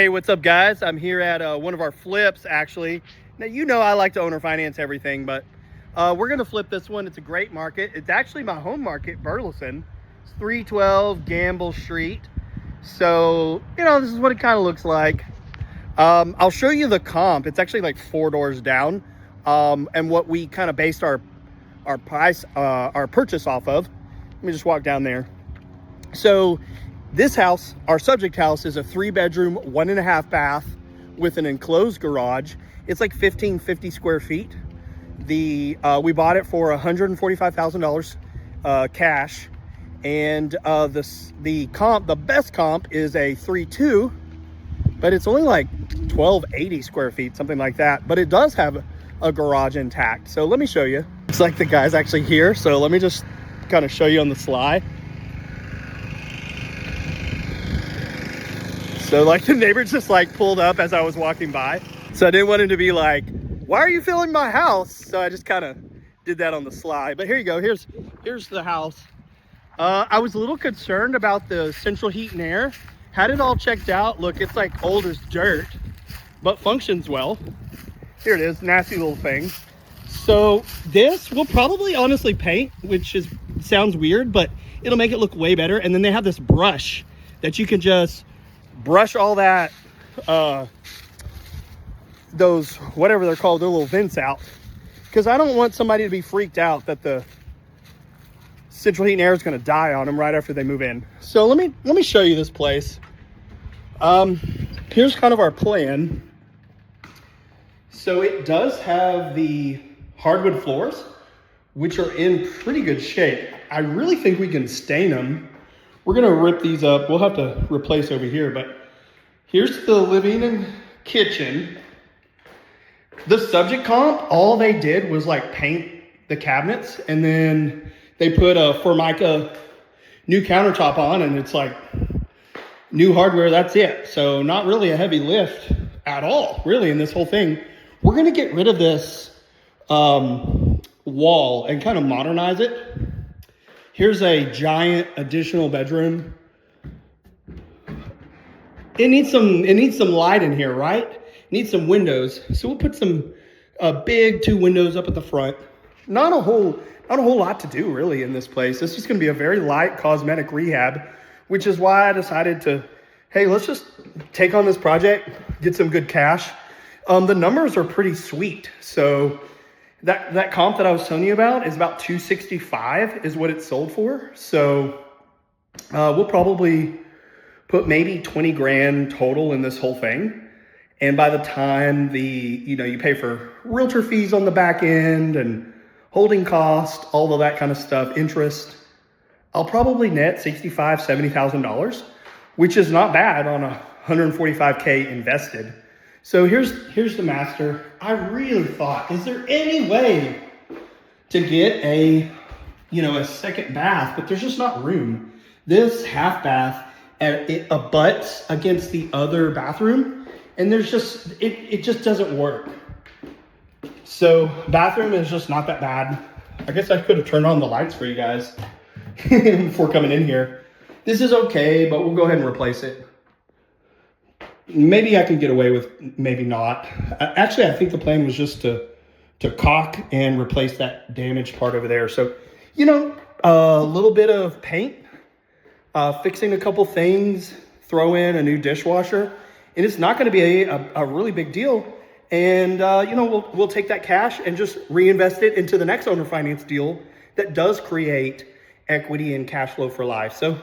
Hey, what's up, guys? I'm here at one of our flips, actually. Now, you know I like to owner finance everything, but we're going to flip this one. It's a great market. It's actually my home market, Burleson. It's 312 Gamble Street. So, you know, this is what it kind of looks like. I'll show you the comp. It's actually like 4 doors down, and what we kind of based our purchase off of. Let me just walk down there. So this house, our subject house, is a 3-bedroom, 1.5 bath with an enclosed garage. It's like 1550 square feet. We bought it for $145,000 cash, and the best comp is a 3.2, but it's only like 1280 square feet, something like that. But it does have a garage intact. So let me show you. It's like the guy's actually here. So let me just kind of show you on the sly. So like the neighbor just like pulled up as I was walking by. So I didn't want him to be like, why are you filling my house? So I just kind of did that on the sly. But here you go. Here's the house. I was a little concerned about the central heat and air. Had it all checked out. Look, it's like old as dirt, but functions well. Here it is, nasty little thing. So this will probably honestly paint, which sounds weird, but it'll make it look way better. And then they have this brush that you can just brush all that, those, whatever they're called, their little vents out. Because I don't want somebody to be freaked out that the central heat and air is going to die on them right after they move in. So let me show you this place. Here's kind of our plan. So it does have the hardwood floors, which are in pretty good shape. I really think we can stain them. We're going to rip these up. We'll have to replace over here, but here's the living and kitchen. The subject comp, all they did was like paint the cabinets, and then they put a Formica new countertop on, and it's like new hardware. That's it. So not really a heavy lift at all, really, in this whole thing. We're going to get rid of this wall and kind of modernize it. Here's a giant additional bedroom. It needs some light in here, right? It needs some windows. So we'll put some big 2 windows up at the front. Not a whole lot to do really in this place. This is going to be a very light cosmetic rehab, which is why I decided to, hey, let's just take on this project, get some good cash. The numbers are pretty sweet. So that comp that I was telling you about is about 265 is what it's sold for. So we'll probably put maybe 20 grand total in this whole thing. And by the time you pay for realtor fees on the back end and holding cost, all of that kind of stuff, interest, I'll probably net $65,000, $70,000, which is not bad on a 145K invested. So here's the master. I really thought, is there any way to get a second bath? But there's just not room. This half bath, it abuts against the other bathroom, and there's just, it just doesn't work. So bathroom is just not that bad. I guess I could have turned on the lights for you guys before coming in here. This is okay, but we'll go ahead and replace it. Maybe I can get away with, maybe not. Actually, I think the plan was just to caulk and replace that damaged part over there. So, a little bit of paint, fixing a couple things, throw in a new dishwasher, and it's not going to be a really big deal. And, we'll take that cash and just reinvest it into the next owner finance deal that does create equity and cash flow for life. So,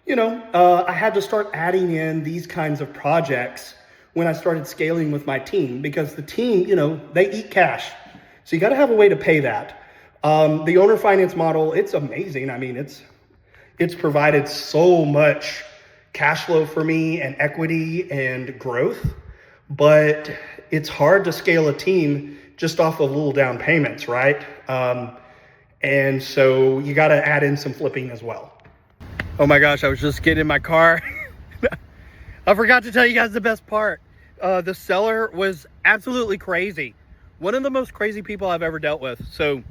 I had to start adding in these kinds of projects when I started scaling with my team, because the team, they eat cash. So you got to have a way to pay that. The owner finance model, it's amazing. I mean, it's provided so much cash flow for me and equity and growth, but it's hard to scale a team just off of little down payments, right? And so you got to add in some flipping as well. Oh my gosh, I was just getting in my car. I forgot to tell you guys the best part. The seller was absolutely crazy. One of the most crazy people I've ever dealt with. So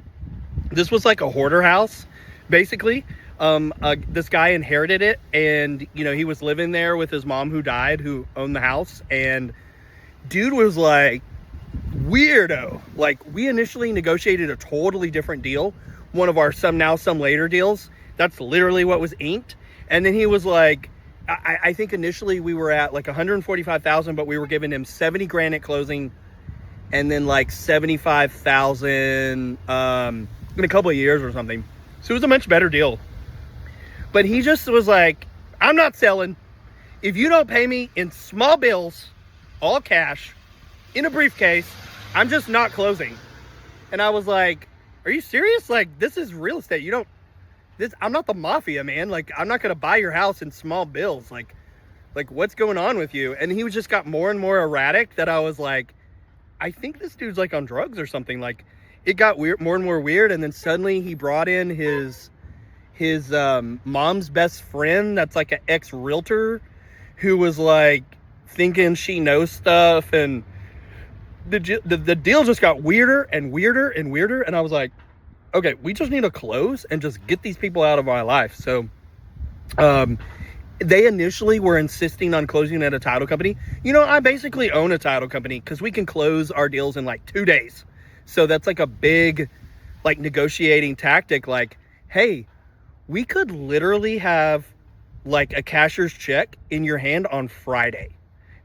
this was like a hoarder house, basically. This guy inherited it, and he was living there with his mom who died, who owned the house, and dude was like weirdo. Like, we initially negotiated a totally different deal, one of our some now some later deals. That's literally what was inked. And then he was like, I think initially we were at like 145,000, but we were giving him 70 grand at closing, and then like 75,000 in a couple of years or something. So it was a much better deal. But he just was like, I'm not selling. If you don't pay me in small bills, all cash, in a briefcase, I'm just not closing. And I was like, are you serious? Like, this is real estate. I'm not the mafia, man. Like, I'm not going to buy your house in small bills. Like what's going on with you? And he just got more and more erratic, that I was like, I think this dude's like on drugs or something. Like, it got weird, more and more weird. And then suddenly he brought in his mom's best friend, that's like an ex-realtor, who was like thinking she knows stuff, and the deal just got weirder and weirder and weirder. And I was like, okay, we just need to close and just get these people out of my life. So they initially were insisting on closing at a title company. I basically own a title company because we can close our deals in like 2 days. So that's like a big like negotiating tactic. Like, hey, we could literally have like a cashier's check in your hand on Friday.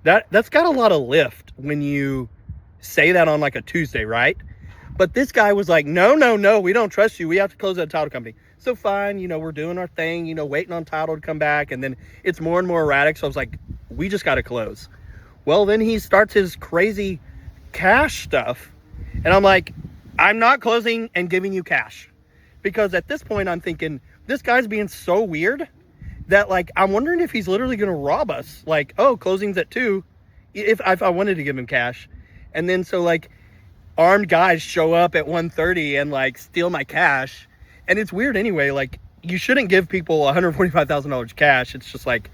That's got a lot of lift when you say that on like a Tuesday, right? But this guy was like, no, we don't trust you. We have to close at a title company. So fine, we're doing our thing, waiting on title to come back. And then it's more and more erratic. So I was like, we just got to close. Well, then he starts his crazy cash stuff. And I'm like, I'm not closing and giving you cash. Because at this point, I'm thinking, this guy's being so weird that, like, I'm wondering if he's literally going to rob us. Like, oh, closing's at 2, if I wanted to give him cash. And then so, like, armed guys show up at 1:30 and, like, steal my cash. And it's weird anyway. Like, you shouldn't give people $145,000 cash. It's just, like,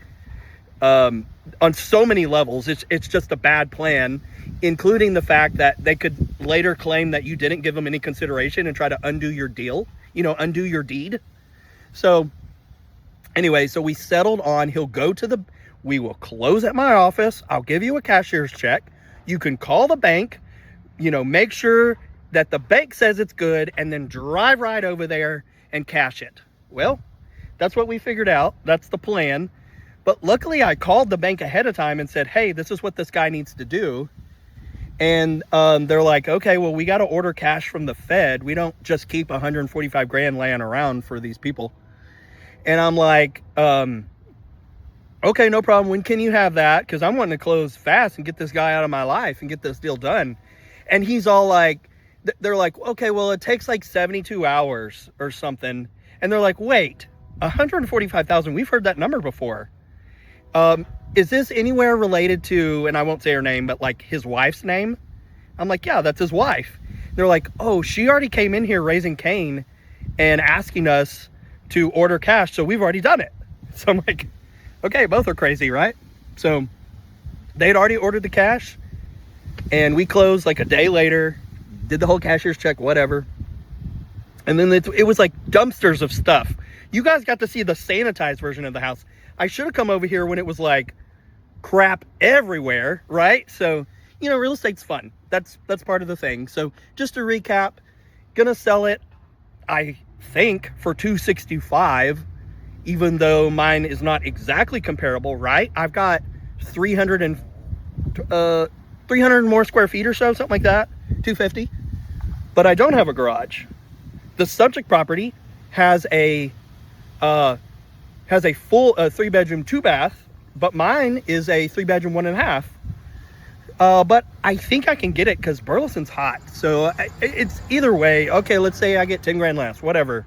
on so many levels, it's just a bad plan, including the fact that they could later claim that you didn't give them any consideration and try to undo your deal, undo your deed. So anyway, so we settled on, we will close at my office. I'll give you a cashier's check. You can call the bank, make sure that the bank says it's good, and then drive right over there and cash it. Well, that's what we figured out. That's the plan. But luckily I called the bank ahead of time and said, hey, this is what this guy needs to do. And they're like, okay, well, we got to order cash from the Fed. We don't just keep 145 grand laying around for these people. And I'm like, okay, no problem. When can you have that? Because I'm wanting to close fast and get this guy out of my life and get this deal done. And he's all like, they're like, okay, well, it takes like 72 hours or something. And they're like, wait, 145,000, we've heard that number before. Is this anywhere related to, and I won't say her name, but like his wife's name? I'm like, yeah, that's his wife. They're like, oh, she already came in here raising Cain and asking us to order cash, so we've already done it. So I'm like, okay, both are crazy, right? So they'd already ordered the cash, and we closed like a day later, did the whole cashier's check, whatever. And then it was like dumpsters of stuff. You guys got to see the sanitized version of the house. I should have come over here when it was like crap everywhere, right? So, real estate's fun. That's part of the thing. So just to recap, gonna sell it, I think, for $265, even though mine is not exactly comparable, right? I've got 300 more square feet or so, something like that, 250. But I don't have a garage. The subject property has a full 3-bedroom, 2-bath, but mine is a 3-bedroom, 1.5. But I think I can get it because Burleson's hot. So it's either way. Okay, let's say I get 10 grand less, whatever.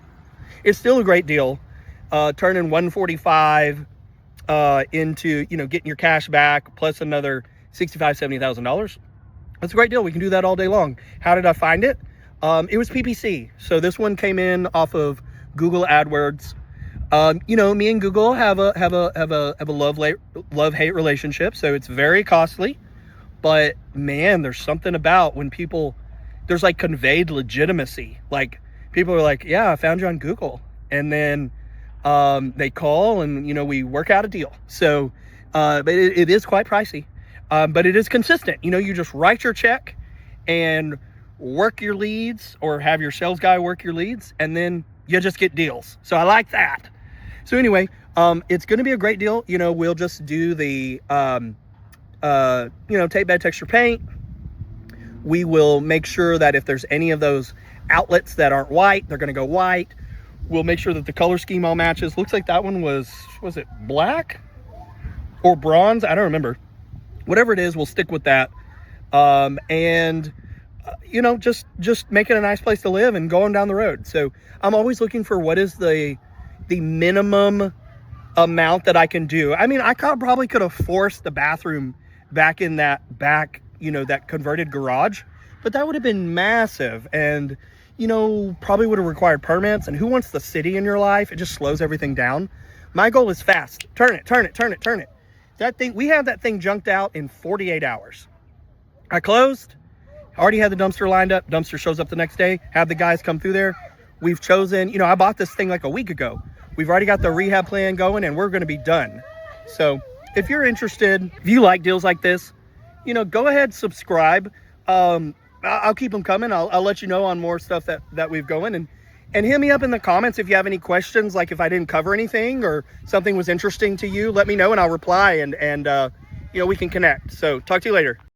It's still a great deal. Turning 145 into, getting your cash back plus another $65,000, $70,000. That's a great deal. We can do that all day long. How did I find it? It was PPC. So this one came in off of Google AdWords. Me and Google have a love-hate relationship, so it's very costly. But man, there's something about when there's like conveyed legitimacy. Like, people are like, yeah, I found you on Google. And then They call and, we work out a deal. So, but it is quite pricey, but it is consistent. You just write your check and work your leads, or have your sales guy work your leads, and then you just get deals. So I like that. So anyway, it's going to be a great deal. We'll just do the, tape bed texture paint. We will make sure that if there's any of those outlets that aren't white, they're going to go white. We'll make sure that the color scheme all matches. Looks like that one was it black or bronze? I don't remember. Whatever it is, we'll stick with that. Just make it a nice place to live and going down the road. So I'm always looking for what is the minimum amount that I can do. I mean, I probably could have forced the bathroom back in that back, that converted garage, but that would have been massive, and probably would have required permits. And who wants the city in your life? It just slows everything down. My goal is fast. Turn it. We had that thing junked out in 48 hours. I closed, already had the dumpster lined up. Dumpster shows up the next day, have the guys come through there. We've chosen, I bought this thing like a week ago. We've already got the rehab plan going, and we're going to be done. So if you're interested, if you like deals like this, go ahead, subscribe. I'll keep them coming. I'll let you know on more stuff that we've going, and hit me up in the comments if you have any questions. Like if I didn't cover anything or something was interesting to you, let me know and I'll reply, and we can connect. So talk to you later.